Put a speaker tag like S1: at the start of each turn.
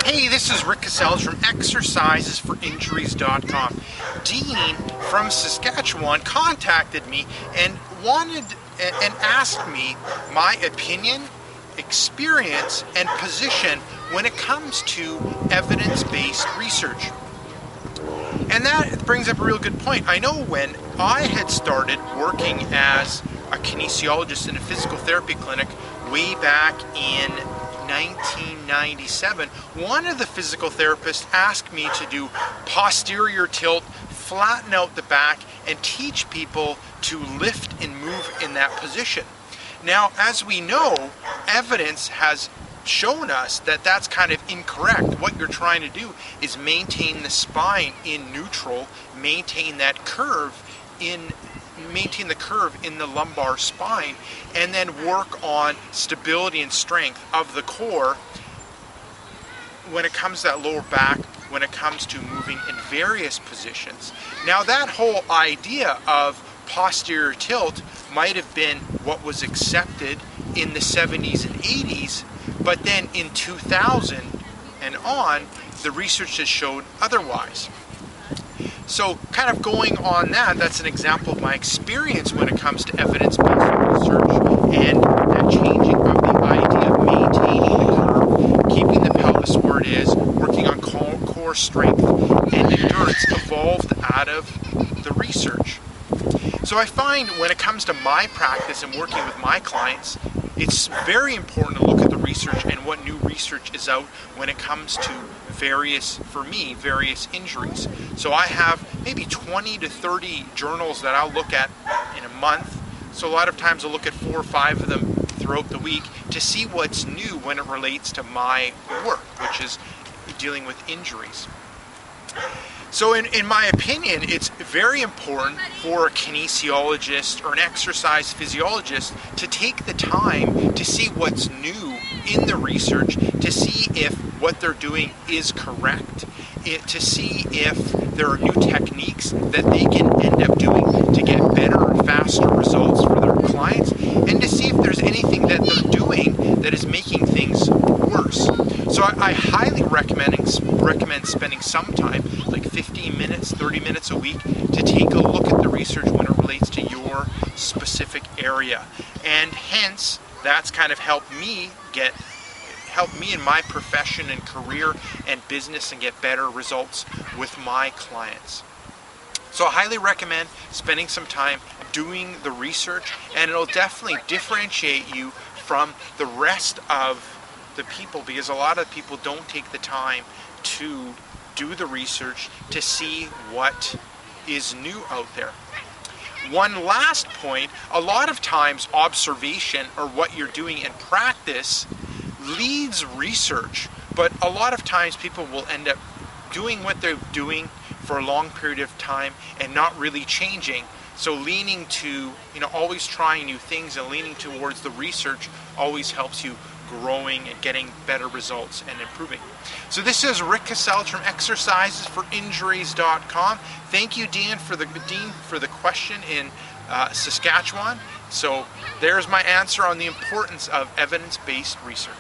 S1: Hey, this is Rick Kaselj from exercisesforinjuries.com. Dean from Saskatchewan contacted me and asked me my opinion, experience, and position when it comes to evidence-based research. And that brings up a real good point. I know when I had started working as a kinesiologist in a physical therapy clinic way back in 1997, one of the physical therapists asked me to do posterior tilt, flatten out the back, and teach people to lift and move in that position. Now, as we know, evidence has shown us that that's kind of incorrect. What you're trying to do is maintain the spine in neutral, maintain the curve in the lumbar spine, and then work on stability and strength of the core when it comes to that lower back, when it comes to moving in various positions. Now, that whole idea of posterior tilt might have been what was accepted in the 70s and 80s, but then in 2000 and on, the research has showed otherwise. So kind of going on that's an example of my experience when it comes to evidence-based research and that changing of the idea of maintaining the curve, keeping the pelvis where it is, working on core strength and endurance evolved out of the research. So I find when it comes to my practice and working with my clients, it's very important to look at the research and what new research is out when it comes to various injuries. So I have maybe 20 to 30 journals that I'll look at in a month. So a lot of times I'll look at 4 or 5 of them throughout the week to see what's new when it relates to my work, which is dealing with injuries. So in my opinion, it's very important for a kinesiologist or an exercise physiologist to take the time to see what's new in the research, to see if what they're doing is correct, to see if there are new techniques that they can end up doing to get better and faster results for their clients, and to see if there's anything that they're doing that is making things worse. So I highly recommend spending some time, like 15 minutes, 30 minutes a week, to take a look at the research when it relates to your specific area. And hence, that's kind of helped me in my profession and career and business and get better results with my clients. So I highly recommend spending some time doing the research, and it'll definitely differentiate you from the rest of the people, because a lot of people don't take the time to do the research to see what is new out there. One last point, a lot of times observation or what you're doing in practice leads research, but a lot of times people will end up doing what they're doing for a long period of time and not really changing. So leaning to, always trying new things and leaning towards the research always helps you growing and getting better results and improving. So this is Rick Kaselj from exercisesforinjuries.com. Thank you, Dean, for the question in Saskatchewan. So there's my answer on the importance of evidence-based research.